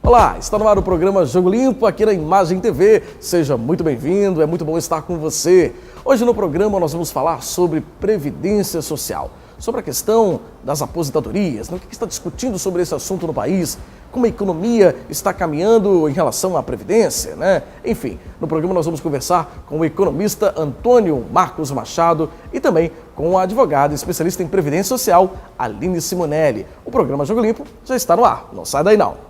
Olá, está no ar o programa Jogo Limpo aqui na Imagem TV. Seja muito bem-vindo, é muito bom estar com você. Hoje no programa nós vamos falar sobre Previdência Social, sobre a questão das aposentadorias, o que está discutindo sobre esse assunto no país, como a economia está caminhando em relação à Previdência, né? Enfim, no programa nós vamos conversar com o economista Antônio Marcos Machado e também com a advogada especialista em Previdência Social, Aline Simonelli. O programa Jogo Limpo já está no ar, não sai daí não.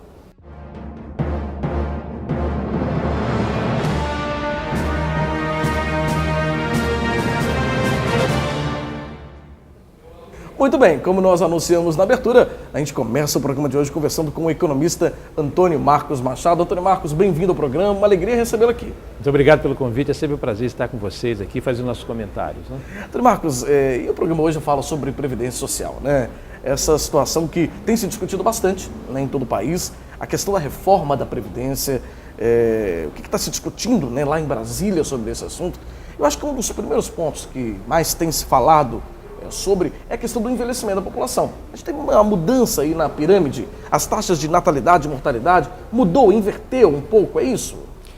Muito bem, como nós anunciamos na abertura, a gente começa o programa de hoje conversando com o economista Antônio Marcos Machado. Antônio Marcos, bem-vindo ao programa, uma alegria recebê-lo aqui. Muito obrigado pelo convite, é sempre um prazer estar com vocês aqui, fazendo nossos comentários. Né? Antônio Marcos, e o programa hoje fala sobre Previdência Social, né? Essa situação que tem se discutido bastante, né, em todo o país, a questão da reforma da Previdência, o que está se discutindo, né, lá em Brasília sobre esse assunto. Eu acho que um dos primeiros pontos que mais tem se falado sobre é a questão do envelhecimento da população. A gente tem uma mudança aí na pirâmide, as taxas de natalidade e mortalidade mudou, inverteu um pouco, é isso?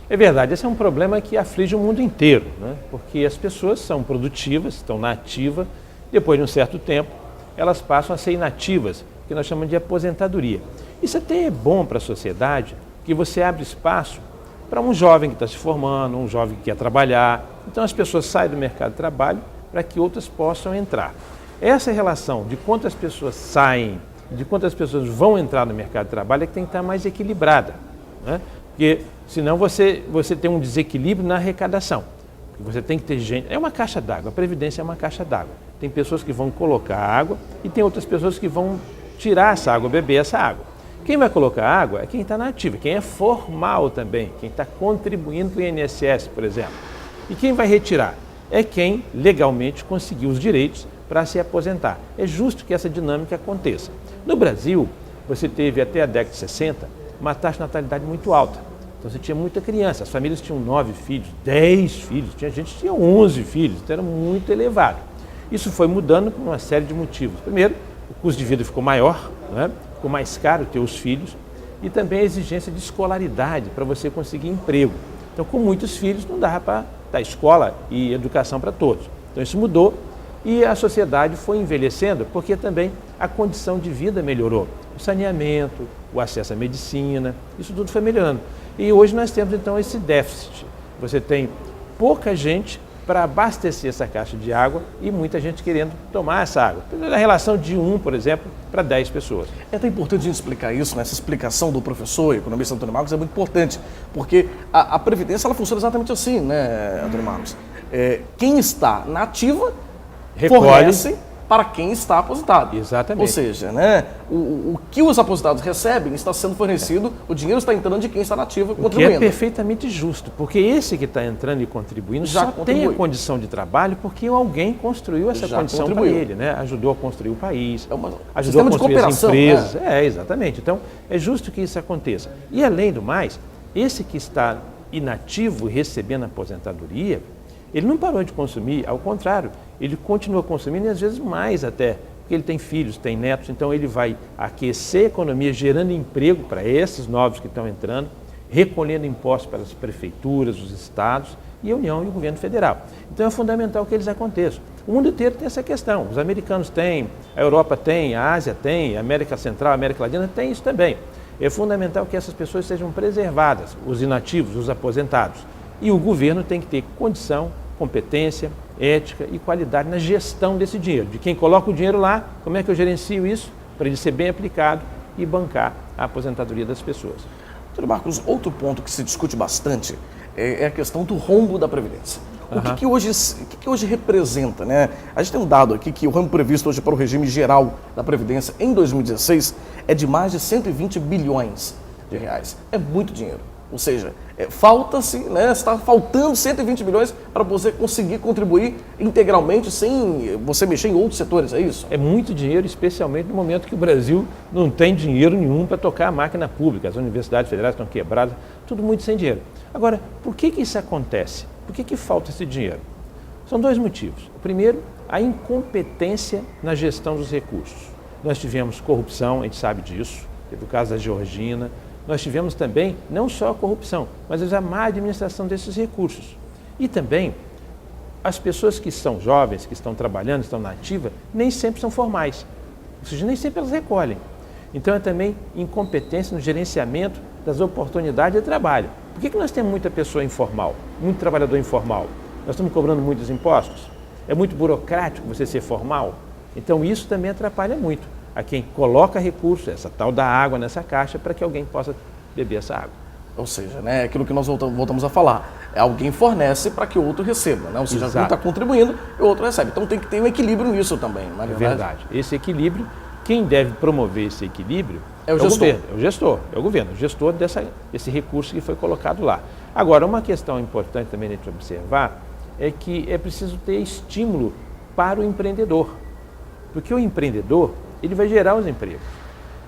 É verdade, esse é um problema que aflige o mundo inteiro, né? Porque as pessoas são produtivas, estão na ativa, depois de um certo tempo, elas passam a ser inativas, que nós chamamos de aposentadoria. Isso até é bom para a sociedade, que você abre espaço para um jovem que está se formando, um jovem que quer trabalhar, então as pessoas saem do mercado de trabalho para que outras possam entrar. Essa relação de quantas pessoas saem, de quantas pessoas vão entrar no mercado de trabalho é que tem que estar mais equilibrada, né? Porque senão você tem um desequilíbrio na arrecadação. Você tem que ter gente, é uma caixa d'água, a Previdência é uma caixa d'água. Tem pessoas que vão colocar água e tem outras pessoas que vão tirar essa água, beber essa água. Quem vai colocar água é quem está na ativa, quem é formal também, quem está contribuindo para o INSS, por exemplo. E quem vai retirar? É quem legalmente conseguiu os direitos para se aposentar. É justo que essa dinâmica aconteça. No Brasil, você teve até a década de 60 uma taxa de natalidade muito alta. Então você tinha muita criança, as famílias tinham 9 filhos, 10 filhos, tinha gente que tinha 11 filhos, então era muito elevado. Isso foi mudando por uma série de motivos. Primeiro, o custo de vida ficou maior, né? Ficou mais caro ter os filhos e também a exigência de escolaridade para você conseguir emprego. Então, com muitos filhos, não dava para dar escola e educação para todos. Então, isso mudou e a sociedade foi envelhecendo porque também a condição de vida melhorou. O saneamento, o acesso à medicina, isso tudo foi melhorando. E hoje nós temos, então, esse déficit. Você tem pouca gente para abastecer essa caixa de água e muita gente querendo tomar essa água. A relação de 1, por exemplo, para 10 pessoas. É tão importante a gente explicar isso, né? Essa explicação do professor e economista Antônio Marcos é muito importante, porque a Previdência ela funciona exatamente assim, né, Antônio Marcos? Quem está na ativa fornece para quem está aposentado. Exatamente. Ou seja, né, o que os aposentados recebem está sendo fornecido, o dinheiro está entrando de quem está na ativa contribuindo. Que é perfeitamente justo, porque esse que está entrando e contribuindo já tem a condição de trabalho porque alguém construiu essa condição para ele, né? Ajudou a construir o país, ajudou a construir as empresas. Né? Exatamente. Então, é justo que isso aconteça. E além do mais, esse que está inativo e recebendo aposentadoria, ele não parou de consumir, ao contrário, ele continua consumindo e às vezes mais até, porque ele tem filhos, tem netos, então ele vai aquecer a economia, gerando emprego para esses novos que estão entrando, recolhendo impostos para as prefeituras, os estados e a União e o governo federal. Então é fundamental que eles aconteçam. O mundo inteiro tem essa questão, os americanos têm, a Europa tem, a Ásia tem, a América Central, a América Latina tem isso também. É fundamental que essas pessoas sejam preservadas, os inativos, os aposentados. E o governo tem que ter condição, competência, ética e qualidade na gestão desse dinheiro. De quem coloca o dinheiro lá, como é que eu gerencio isso para ele ser bem aplicado e bancar a aposentadoria das pessoas. Doutor Marcos, outro ponto que se discute bastante é a questão do rombo da Previdência. O que hoje representa, né? A gente tem um dado aqui que o rombo previsto hoje para o regime geral da Previdência em 2016 é de mais de 120 bilhões de reais. É muito dinheiro. Ou seja, falta-se, né, está faltando 120 bilhões para você conseguir contribuir integralmente sem você mexer em outros setores, é isso? É muito dinheiro, especialmente no momento que o Brasil não tem dinheiro nenhum para tocar a máquina pública. As universidades federais estão quebradas, tudo muito sem dinheiro. Agora, por que isso acontece? Por que falta esse dinheiro? São dois motivos. O primeiro, a incompetência na gestão dos recursos. Nós tivemos corrupção, a gente sabe disso, teve o caso da Georgina, nós tivemos também não só a corrupção, mas a má administração desses recursos. E também as pessoas que são jovens, que estão trabalhando, estão na ativa, nem sempre são formais, ou seja, nem sempre elas recolhem. Então é também incompetência no gerenciamento das oportunidades de trabalho. Por que nós temos muita pessoa informal, muito trabalhador informal? Nós estamos cobrando muitos impostos? É muito burocrático você ser formal? Então isso também atrapalha muito a quem coloca recursos, essa tal da água nessa caixa, para que alguém possa beber essa água. Ou seja, né, aquilo que nós voltamos a falar, alguém fornece para que o outro receba, né? Ou seja, um está contribuindo e o outro recebe. Então tem que ter um equilíbrio nisso também, não é verdade? É verdade. Esse equilíbrio, quem deve promover esse equilíbrio é o gestor. Governo, é o gestor, é o governo, o gestor desse recurso que foi colocado lá. Agora, uma questão importante também de observar é que é preciso ter estímulo para o empreendedor, porque o empreendedor, ele vai gerar os empregos.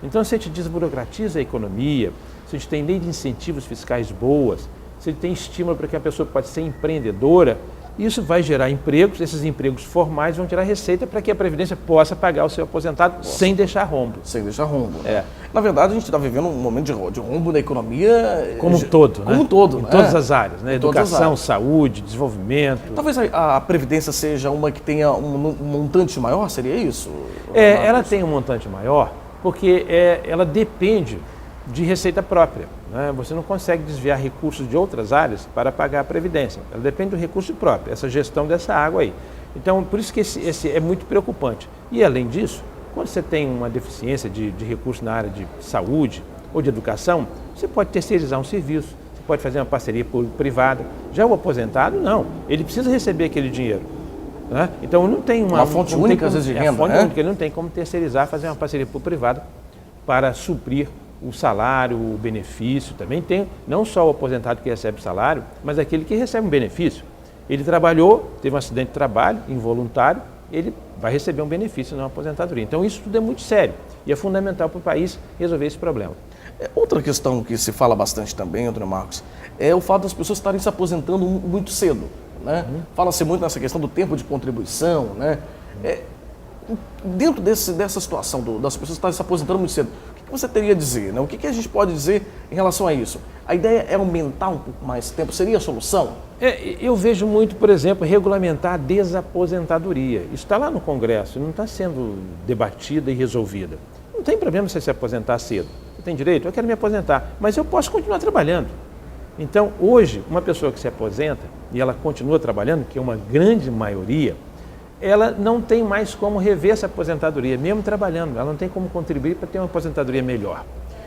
Então, se a gente desburocratiza a economia, se a gente tem lei de incentivos fiscais boas, se a gente tem estímulo para que a pessoa pode ser empreendedora, isso vai gerar empregos, esses empregos formais vão gerar receita para que a Previdência possa pagar o seu aposentado sem deixar rombo. Sem deixar rombo. Né? Na verdade, a gente está vivendo um momento de rombo da economia... Como um todo, né? Como um todo, em né? todas as áreas, né? Educação, áreas. Saúde, desenvolvimento. Talvez a Previdência seja uma que tenha um montante maior, seria isso? Ela tem um montante maior porque ela depende de receita própria. Né? Você não consegue desviar recursos de outras áreas para pagar a Previdência. Ela depende do recurso próprio, essa gestão dessa água aí. Então, por isso que esse é muito preocupante. E, além disso, quando você tem uma deficiência de recurso na área de saúde ou de educação, você pode terceirizar um serviço, você pode fazer uma parceria público-privada. Já o aposentado, não. Ele precisa receber aquele dinheiro. Né? Então, não tem uma fonte única, às vezes, de renda. É fonte única, ele não tem como terceirizar, fazer uma parceria público-privada para suprir o salário, o benefício. Também tem não só o aposentado que recebe salário, mas aquele que recebe um benefício. Ele trabalhou, teve um acidente de trabalho involuntário, ele vai receber um benefício na aposentadoria. Então isso tudo é muito sério e é fundamental para o país resolver esse problema. Outra questão que se fala bastante também, Antônio Marcos, é o fato das pessoas estarem se aposentando muito cedo. Né? Fala-se muito nessa questão do tempo de contribuição. Né? Dentro dessa situação das pessoas estarem se aposentando muito cedo, o que você teria a dizer? Né? O que a gente pode dizer em relação a isso? A ideia é aumentar um pouco mais tempo? Seria a solução? Eu vejo muito, por exemplo, regulamentar a desaposentadoria. Isso está lá no Congresso, não está sendo debatida e resolvida. Não tem problema você se aposentar cedo. Você tem direito? Eu quero me aposentar, mas eu posso continuar trabalhando. Então, hoje, uma pessoa que se aposenta e ela continua trabalhando, que é uma grande maioria, ela não tem mais como rever essa aposentadoria, mesmo trabalhando, ela não tem como contribuir para ter uma aposentadoria melhor.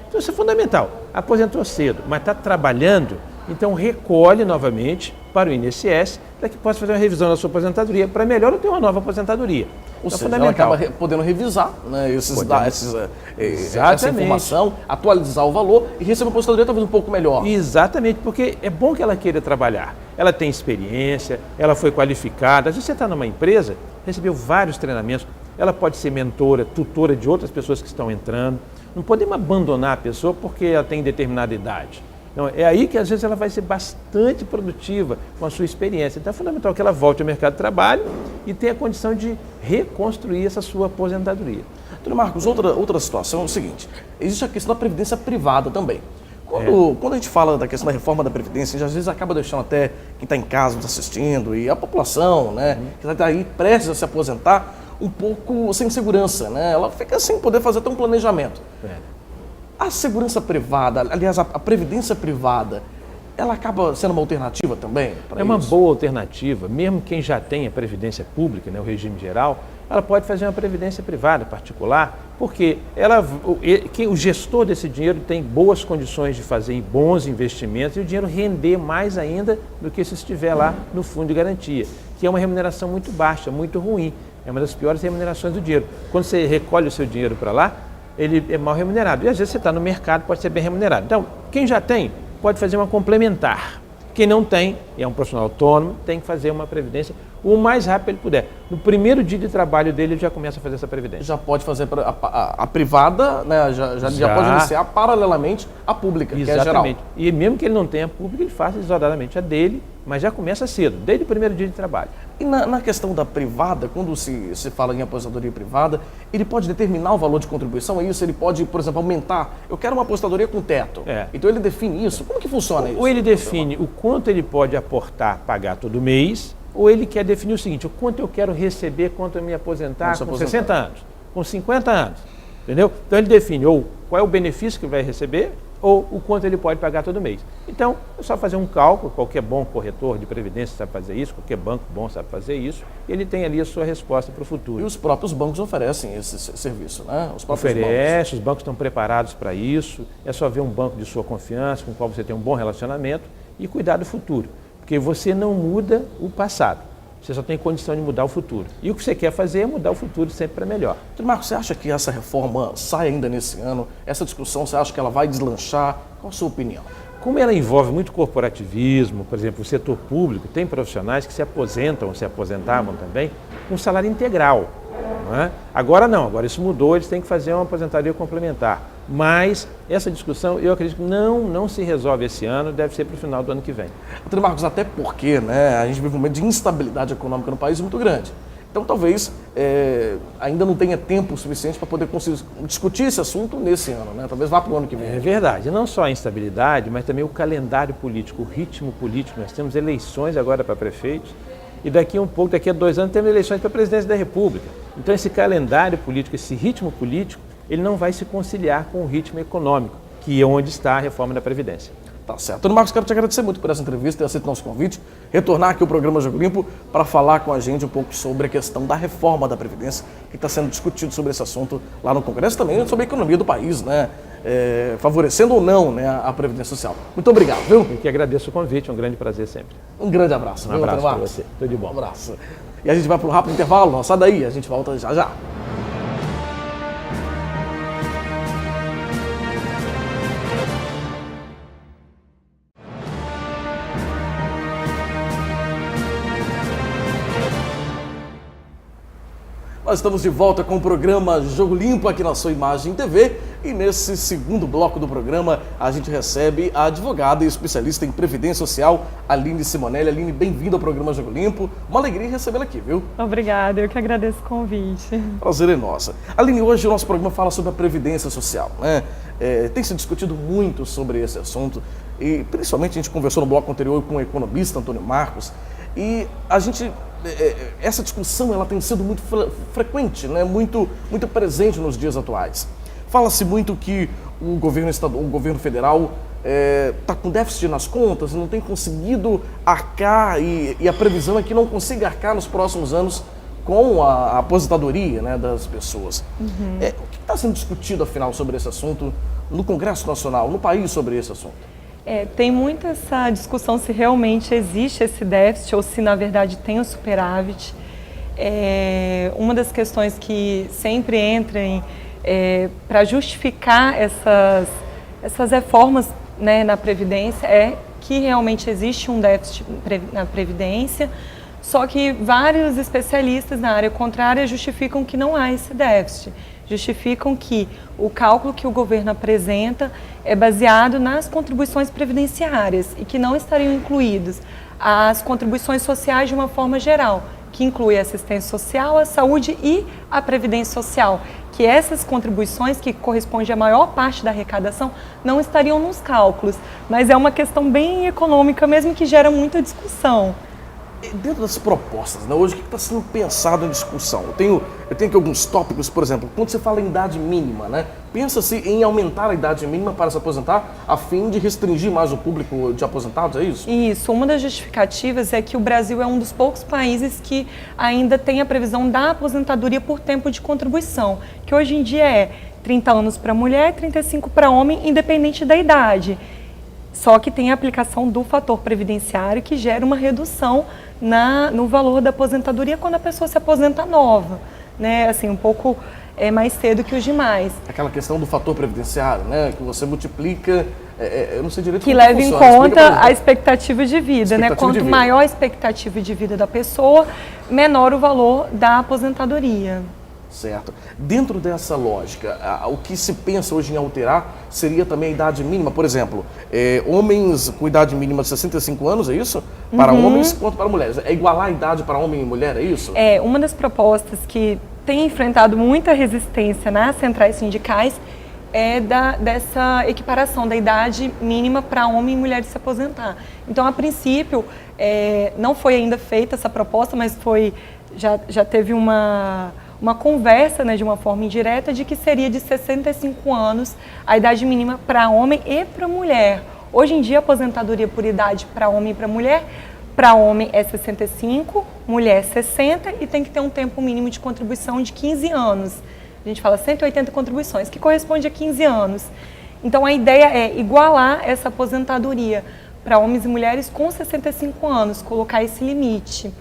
Então isso é fundamental. Aposentou cedo, mas está trabalhando, então recolhe novamente para o INSS para que possa fazer uma revisão da sua aposentadoria, para melhor ou ter uma nova aposentadoria. Ou seja, ela acaba podendo revisar, né, essa informação, atualizar o valor e receber uma aposentadoria talvez um pouco melhor. Exatamente, porque é bom que ela queira trabalhar. Ela tem experiência, ela foi qualificada. Às vezes você está numa empresa, recebeu vários treinamentos, ela pode ser mentora, tutora de outras pessoas que estão entrando. Não podemos abandonar a pessoa porque ela tem determinada idade. Não, é aí que às vezes ela vai ser bastante produtiva com a sua experiência. Então é fundamental que ela volte ao mercado de trabalho e tenha a condição de reconstruir essa sua aposentadoria. Antônio Marcos, outra situação é o seguinte, existe a questão da previdência privada também. Quando a gente fala da questão da reforma da Previdência, a gente às vezes acaba deixando até quem está em casa nos assistindo e a população, né, que está aí prestes a se aposentar, um pouco sem segurança, né? Ela fica sem poder fazer até um planejamento. A segurança privada, aliás, a previdência privada, ela acaba sendo uma alternativa também para isso? É uma boa alternativa, mesmo quem já tem a previdência pública, né, o regime geral, ela pode fazer uma previdência privada, particular, porque o gestor desse dinheiro tem boas condições de fazer bons investimentos e o dinheiro render mais ainda do que se estiver lá no fundo de garantia, que é uma remuneração muito baixa, muito ruim. É uma das piores remunerações do dinheiro. Quando você recolhe o seu dinheiro para lá, ele é mal remunerado. E às vezes você está no mercado, pode ser bem remunerado. Então, quem já tem, pode fazer uma complementar. Quem não tem, e é um profissional autônomo, tem que fazer uma previdência o mais rápido que ele puder. No primeiro dia de trabalho dele, ele já começa a fazer essa previdência. Já pode fazer a privada, né? já pode iniciar paralelamente à pública, exatamente, que é geral. E mesmo que ele não tenha a pública, ele faça isoladamente a dele mas já começa cedo, desde o primeiro dia de trabalho. E na questão da privada, quando se fala em aposentadoria privada, ele pode determinar o valor de contribuição, é isso? Ele pode, por exemplo, aumentar. Eu quero uma aposentadoria com teto. Então ele define isso. Como que funciona isso? Ou ele define o quanto ele pode aportar, pagar todo mês, ou ele quer definir o seguinte, o quanto eu quero receber quando eu me aposentar com 60 anos, com 50 anos. Entendeu? Então ele define ou qual é o benefício que vai receber, ou o quanto ele pode pagar todo mês. Então, é só fazer um cálculo, qualquer bom corretor de previdência sabe fazer isso, qualquer banco bom sabe fazer isso, e ele tem ali a sua resposta para o futuro. E os próprios bancos oferecem esse serviço, né? Os bancos estão preparados para isso, é só ver um banco de sua confiança, com o qual você tem um bom relacionamento, e cuidar do futuro, porque você não muda o passado. Você só tem condição de mudar o futuro. E o que você quer fazer é mudar o futuro sempre para melhor. Marcos, você acha que essa reforma sai ainda nesse ano? Essa discussão, você acha que ela vai deslanchar? Qual a sua opinião? Como ela envolve muito corporativismo, por exemplo, o setor público, tem profissionais que se aposentam, se aposentavam também, com salário integral. Não é? Agora não, agora isso mudou, eles têm que fazer uma aposentadoria complementar. Mas essa discussão, eu acredito que não se resolve esse ano, deve ser para o final do ano que vem. Doutor Marcos, até porque a gente vive um momento de instabilidade econômica no país muito grande. Então talvez ainda não tenha tempo suficiente para poder discutir esse assunto nesse ano, né? Talvez vá para o ano que vem. É verdade, não só a instabilidade, mas também o calendário político, o ritmo político. Nós temos eleições agora para prefeitos e daqui a 2 anos temos eleições para a presidência da República. Então esse calendário político, esse ritmo político, ele não vai se conciliar com o ritmo econômico, que é onde está a reforma da Previdência. Tá certo. Doutor Marcos, quero te agradecer muito por essa entrevista, ter aceito nosso convite, retornar aqui ao programa Jogo Limpo para falar com a gente um pouco sobre a questão da reforma da Previdência, que está sendo discutido sobre esse assunto lá no Congresso, também sobre a economia do país, né? Favorecendo ou não, né, a Previdência Social. Muito obrigado, viu? Eu que agradeço o convite, é um grande prazer sempre. Um grande abraço. Um abraço para você. Tudo de bom. Um abraço. E a gente vai para um rápido intervalo, não sai daí, a gente volta já já. Nós estamos de volta com o programa Jogo Limpo aqui na sua Imagem TV e nesse segundo bloco do programa a gente recebe a advogada e especialista em Previdência Social, Aline Simonelli. Aline, bem-vinda ao programa Jogo Limpo. Uma alegria recebê-la aqui, viu? Obrigada, eu que agradeço o convite. Prazer é nosso. Aline, hoje o nosso programa fala sobre a Previdência Social, né? Tem se discutido muito sobre esse assunto e principalmente a gente conversou no bloco anterior com o economista Antônio Marcos e a gente... essa discussão ela tem sido muito frequente, né? muito presente nos dias atuais. Fala-se muito que o governo federal está com déficit nas contas, não tem conseguido arcar e a previsão é que não consiga arcar nos próximos anos com a aposentadoria, né, das pessoas. Uhum. O que está sendo discutido, afinal, sobre esse assunto no Congresso Nacional, no país, sobre esse assunto? Tem muita essa discussão se realmente existe esse déficit ou se na verdade tem o superávit. Uma das questões que sempre entram para justificar essas reformas, né, na Previdência é que realmente existe um déficit na Previdência, só que vários especialistas na área contrária justificam que não há esse déficit. Justificam que o cálculo que o governo apresenta é baseado nas contribuições previdenciárias e que não estariam incluídos as contribuições sociais de uma forma geral, que inclui a assistência social, a saúde e a previdência social, que essas contribuições, que correspondem à maior parte da arrecadação, não estariam nos cálculos, mas é uma questão bem econômica mesmo que gera muita discussão. Dentro das propostas, né, hoje, o que está sendo pensado em discussão? Eu tenho aqui alguns tópicos, por exemplo, quando você fala em idade mínima, né, pensa-se em aumentar a idade mínima para se aposentar a fim de restringir mais o público de aposentados, é isso? Isso, uma das justificativas é que o Brasil é um dos poucos países que ainda tem a previsão da aposentadoria por tempo de contribuição, que hoje em dia é 30 anos para mulher, 35 para homem, independente da idade. Só que tem a aplicação do fator previdenciário que gera uma redução no valor da aposentadoria quando a pessoa se aposenta nova, né? Assim, um pouco mais cedo que os demais. Aquela questão do fator previdenciário, né? Que você multiplica, eu não sei direito que como leva em funciona. Conta a expectativa de vida, né? Quanto maior a expectativa de vida da pessoa, menor o valor da aposentadoria. Certo. Dentro dessa lógica, o que se pensa hoje em alterar seria também a idade mínima. Por exemplo, homens com idade mínima de 65 anos, é isso? para homens quanto para mulheres. É igualar a idade para homem e mulher, é isso? É, uma das propostas que tem enfrentado muita resistência nas centrais sindicais é dessa equiparação da idade mínima para homem e mulher de se aposentar. Então, a princípio, não foi ainda feita essa proposta, mas já teve uma conversa, né, de uma forma indireta, de que seria de 65 anos a idade mínima para homem e para mulher. Hoje em dia, a aposentadoria por idade para homem e para homem é 65, mulher 60 e tem que ter um tempo mínimo de contribuição de 15 anos. A gente fala 180 contribuições, que corresponde a 15 anos. Então, a ideia é igualar essa aposentadoria para homens e mulheres com 65 anos, colocar esse limite.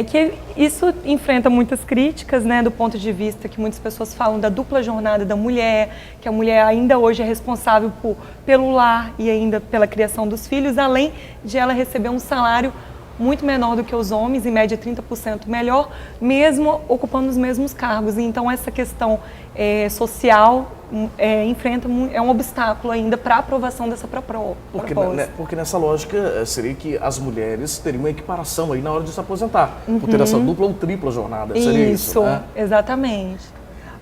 Que isso enfrenta muitas críticas, né, do ponto de vista que muitas pessoas falam da dupla jornada da mulher, que a mulher ainda hoje é responsável pelo lar e ainda pela criação dos filhos, além de ela receber um salário muito menor do que os homens, em média 30% melhor, mesmo ocupando os mesmos cargos. Então, essa questão social é um obstáculo ainda para a aprovação dessa proposta. Porque nessa lógica seria que as mulheres teriam uma equiparação aí na hora de se aposentar, por ter essa dupla ou tripla jornada, seria isso, né? Exatamente.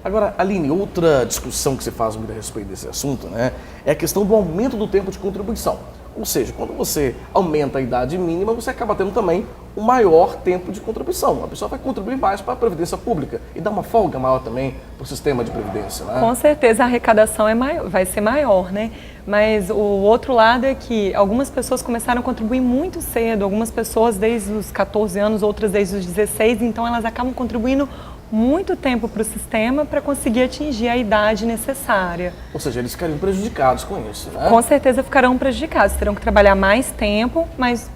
Agora, Aline, outra discussão que se faz muito a respeito desse assunto, né, é a questão do aumento do tempo de contribuição. Ou seja, quando você aumenta a idade mínima, você acaba tendo também um maior tempo de contribuição. A pessoa vai contribuir mais para a Previdência Pública e dá uma folga maior também para o sistema de Previdência, né? Com certeza a arrecadação vai ser maior, né? Mas o outro lado é que algumas pessoas começaram a contribuir muito cedo, algumas pessoas desde os 14 anos, outras desde os 16, então elas acabam contribuindo muito tempo para o sistema para conseguir atingir a idade necessária. Ou seja, eles ficariam prejudicados com isso, né? Com certeza ficarão prejudicados, terão que trabalhar mais tempo, mas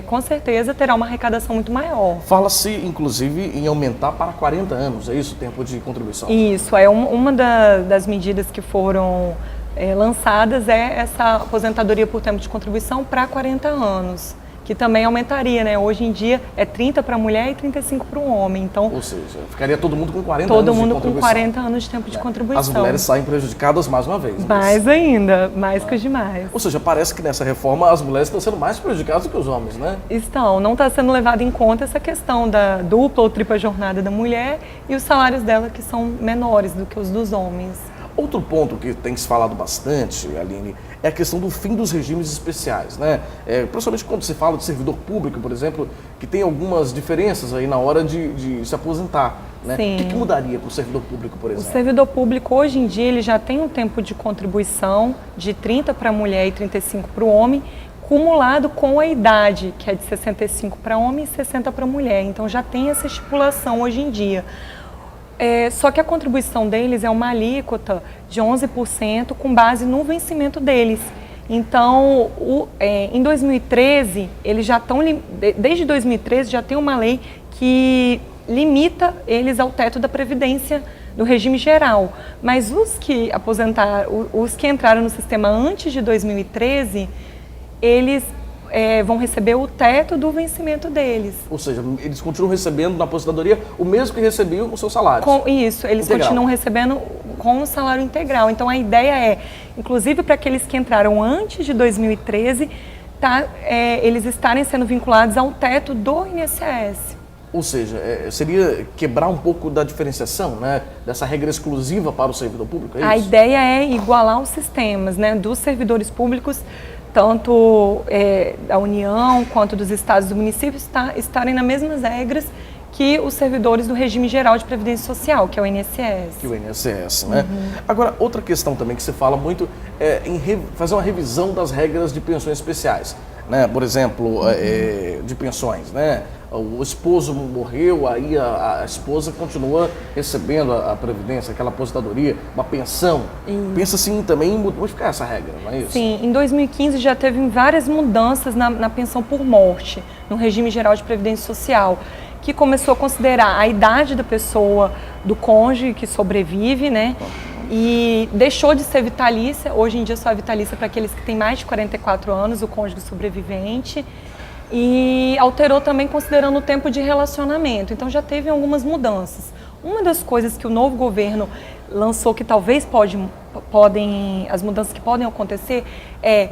com certeza terá uma arrecadação muito maior. Fala-se, inclusive, em aumentar para 40 anos, é isso, o tempo de contribuição? Isso, uma das medidas que foram lançadas é essa aposentadoria por tempo de contribuição para 40 anos. Que também aumentaria, né? Hoje em dia é 30 para a mulher e 35 para o homem. Então, ou seja, ficaria todo mundo com 40 anos de contribuição. Todo mundo com 40 anos de tempo de contribuição. As mulheres saem prejudicadas mais uma vez. Mais ainda, mais que os demais. Ou seja, parece que nessa reforma as mulheres estão sendo mais prejudicadas do que os homens, né? Estão. Não está sendo levado em conta essa questão da dupla ou tripla jornada da mulher e os salários dela que são menores do que os dos homens. Outro ponto que tem se falado bastante, Aline, é a questão do fim dos regimes especiais, né? Principalmente quando se fala de servidor público, por exemplo, que tem algumas diferenças aí na hora de se aposentar, né? Sim. O que mudaria para o servidor público, por exemplo? O servidor público, hoje em dia, ele já tem um tempo de contribuição de 30 para a mulher e 35 para o homem, cumulado com a idade, que é de 65 para homem e 60 para a mulher. Então, já tem essa estipulação hoje em dia. Só que a contribuição deles é uma alíquota de 11% com base no vencimento deles. Então, em 2013, eles já estão, desde 2013 já tem uma lei que limita eles ao teto da Previdência do regime geral. Mas os que entraram no sistema antes de 2013, eles vão receber o teto do vencimento deles. Ou seja, eles continuam recebendo na aposentadoria o mesmo que recebiam com seus salários. Isso, eles continuam recebendo com o salário integral. Então, a ideia é, inclusive para aqueles que entraram antes de 2013, eles estarem sendo vinculados ao teto do INSS. Ou seja, seria quebrar um pouco da diferenciação, né, dessa regra exclusiva para o servidor público, é isso? A ideia é igualar os sistemas, né, dos servidores públicos, tanto da União quanto dos estados e do município, estarem nas mesmas regras que os servidores do regime geral de previdência social, que é o INSS. Que é o INSS, né? Agora, outra questão também que se fala muito é em fazer uma revisão das regras de pensões especiais, né? Por exemplo, de pensões, né? O esposo morreu, aí a esposa continua recebendo a previdência, aquela aposentadoria, uma pensão. Pensa assim também em modificar essa regra, não é isso? Sim, em 2015 já teve várias mudanças na pensão por morte, no regime geral de previdência social, que começou a considerar a idade da pessoa, do cônjuge que sobrevive, né? E deixou de ser vitalícia, hoje em dia só é vitalícia para aqueles que têm mais de 44 anos, o cônjuge sobrevivente. E alterou também considerando o tempo de relacionamento. Então já teve algumas mudanças. Uma das coisas que o novo governo lançou que talvez as mudanças que podem acontecer é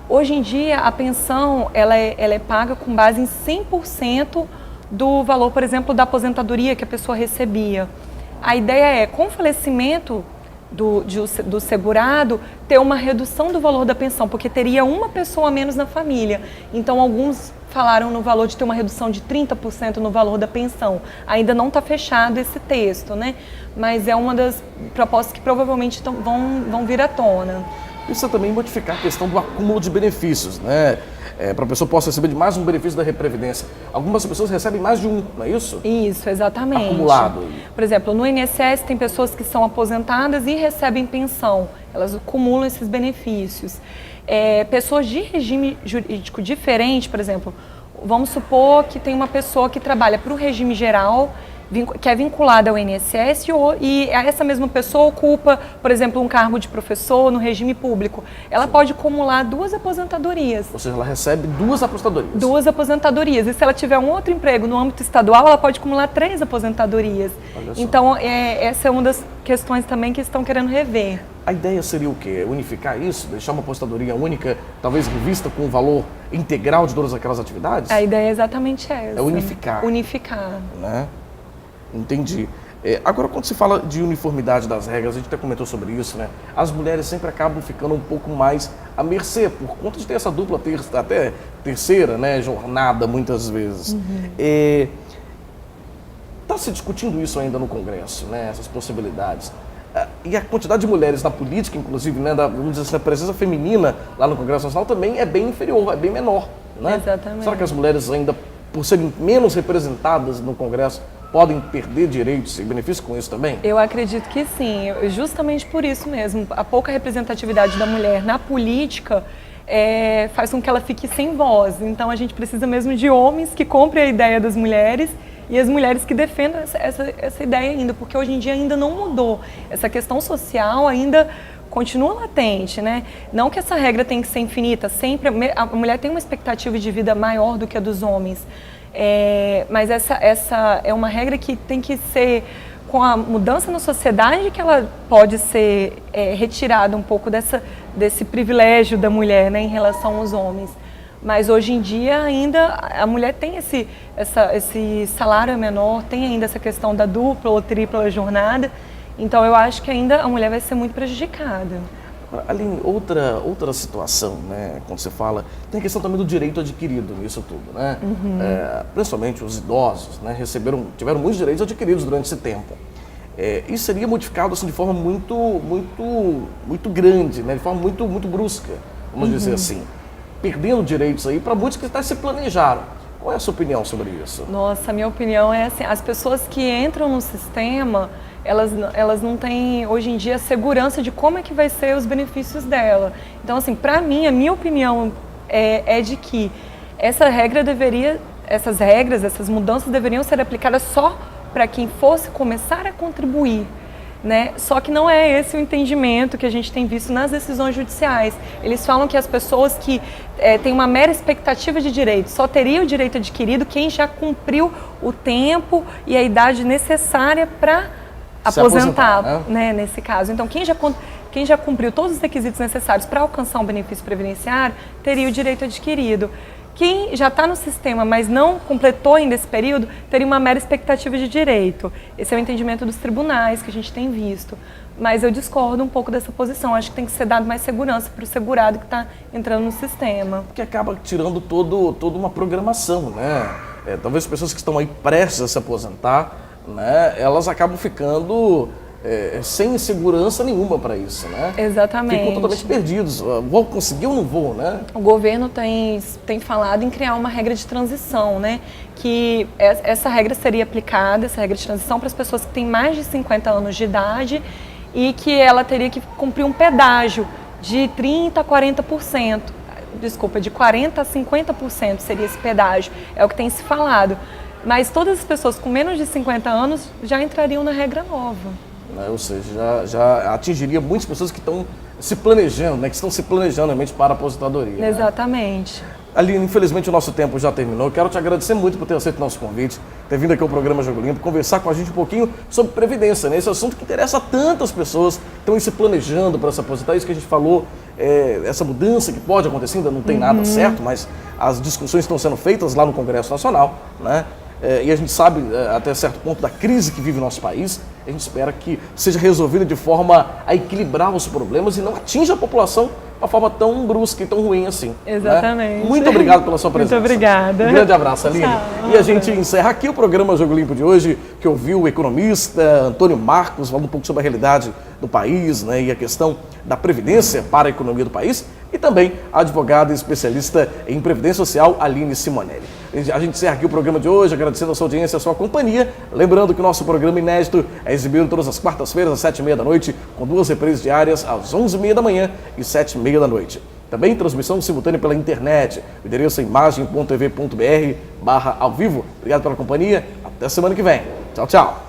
Hoje em dia, a pensão ela é paga com base em 100% do valor, por exemplo, da aposentadoria que a pessoa recebia. A ideia é, com o falecimento do segurado, ter uma redução do valor da pensão, porque teria uma pessoa a menos na família. Então, alguns falaram no valor de ter uma redução de 30% no valor da pensão. Ainda não está fechado esse texto, né? Mas é uma das propostas que provavelmente vão vir à tona. Precisa também modificar a questão do acúmulo de benefícios, né? Para a pessoa possa receber de mais um benefício da Previdência. Algumas pessoas recebem mais de um, não é isso? Isso, exatamente. Acumulado. Por exemplo, no INSS tem pessoas que são aposentadas e recebem pensão. Elas acumulam esses benefícios. Pessoas de regime jurídico diferente, por exemplo, vamos supor que tem uma pessoa que trabalha para o regime geral, que é vinculada ao INSS, e essa mesma pessoa ocupa, por exemplo, um cargo de professor no regime público. Ela pode acumular 2 aposentadorias. Ou seja, ela recebe 2 aposentadorias. 2 aposentadorias. E se ela tiver um outro emprego no âmbito estadual, ela pode acumular 3 aposentadorias. Então, essa é uma das questões também que estão querendo rever. A ideia seria o quê? Unificar isso? Deixar uma aposentadoria única, talvez revista com o valor integral de todas aquelas atividades? A ideia é exatamente essa. É unificar. Unificar. Né? Entendi. Agora, quando se fala de uniformidade das regras, a gente até comentou sobre isso, né? As mulheres sempre acabam ficando um pouco mais à mercê, por conta de ter essa dupla, até terceira, né, jornada, muitas vezes. Está se discutindo isso ainda no Congresso, né, essas possibilidades. E a quantidade de mulheres na política, inclusive, né, vamos dizer assim, a presença feminina lá no Congresso Nacional também é bem inferior, é bem menor. Né? Exatamente. Será que as mulheres ainda, por serem menos representadas no Congresso, podem perder direitos e benefícios com isso também? Eu acredito que sim, justamente por isso mesmo. A pouca representatividade da mulher na política faz com que ela fique sem voz. Então a gente precisa mesmo de homens que comprem a ideia das mulheres e as mulheres que defendam essa ideia ainda, porque hoje em dia ainda não mudou. Essa questão social ainda continua latente, né? Não que essa regra tem que ser infinita, sempre a mulher tem uma expectativa de vida maior do que a dos homens. Mas essa é uma regra que tem que ser, com a mudança na sociedade, que ela pode ser retirada um pouco desse privilégio da mulher, né, em relação aos homens. Mas hoje em dia ainda a mulher tem esse salário menor, tem ainda essa questão da dupla ou tripla jornada, então eu acho que ainda a mulher vai ser muito prejudicada. Aline, outra situação, né, quando você fala, tem a questão também do direito adquirido nisso tudo, né? Principalmente os idosos, né, tiveram muitos direitos adquiridos durante esse tempo. Isso seria modificado assim, de forma muito grande, né, de forma muito brusca, vamos dizer assim, perdendo direitos aí para muitos que até se planejaram. Qual é a sua opinião sobre isso? Nossa, a minha opinião é assim, as pessoas que entram no sistema, elas não têm, hoje em dia, segurança de como é que vai ser os benefícios dela. Então, assim, para mim, a minha opinião é de que essas mudanças deveriam ser aplicadas só para quem fosse começar a contribuir, né? Só que não é esse o entendimento que a gente tem visto nas decisões judiciais. Eles falam que as pessoas que têm uma mera expectativa de direito só teriam o direito adquirido quem já cumpriu o tempo e a idade necessária para aposentar, né, nesse caso. Então, quem já cumpriu todos os requisitos necessários para alcançar um benefício previdenciário, teria o direito adquirido. Quem já está no sistema, mas não completou ainda esse período, teria uma mera expectativa de direito. Esse é o entendimento dos tribunais que a gente tem visto. Mas eu discordo um pouco dessa posição. Acho que tem que ser dado mais segurança para o segurado que está entrando no sistema. Porque acaba tirando toda uma programação, né? Talvez as pessoas que estão aí prestes a se aposentar, né, elas acabam ficando sem segurança nenhuma para isso, né? Exatamente. Ficam totalmente perdidos. Vou conseguir ou não vou, né? O governo tem falado em criar uma regra de transição, né? Que essa regra seria aplicada, essa regra de transição, para as pessoas que têm mais de 50 anos de idade e que ela teria que cumprir um pedágio de 30% a 40%. Desculpa, de 40% a 50% seria esse pedágio. É o que tem se falado. Mas todas as pessoas com menos de 50 anos já entrariam na regra nova. Ou seja, já atingiria muitas pessoas que estão se planejando, né, que estão se planejando realmente para a aposentadoria. Exatamente. Né? Aline, infelizmente o nosso tempo já terminou. Eu quero te agradecer muito por ter aceito o nosso convite, ter vindo aqui ao programa Jogo Limpo, conversar com a gente um pouquinho sobre previdência, né? Esse assunto que interessa a tantas pessoas que estão se planejando para se aposentar. Isso que a gente falou, essa mudança que pode acontecer, ainda não tem nada certo, mas as discussões estão sendo feitas lá no Congresso Nacional, né? E a gente sabe, até certo ponto, da crise que vive o nosso país. A gente espera que seja resolvida de forma a equilibrar os problemas e não atinja a população de uma forma tão brusca e tão ruim assim. Exatamente. Né? Muito obrigado pela sua presença. Muito obrigada. Um grande abraço, Aline. Tchau. E a gente encerra aqui o programa Jogo Limpo de hoje, que ouviu o economista Antônio Marcos falando um pouco sobre a realidade do país, né, e a questão da previdência para a economia do país, e também a advogada e especialista em previdência social, Aline Simonelli. A gente encerra aqui o programa de hoje, agradecendo a sua audiência e a sua companhia. Lembrando que o nosso programa inédito é exibido todas as quartas-feiras, às 7h30 da noite, com 2 reprises diárias, às 11h30 da manhã e 7h30 da noite. Também transmissão simultânea pela internet. O endereço é imagem.tv.br/ao vivo. Obrigado pela companhia. Até semana que vem. Tchau, tchau.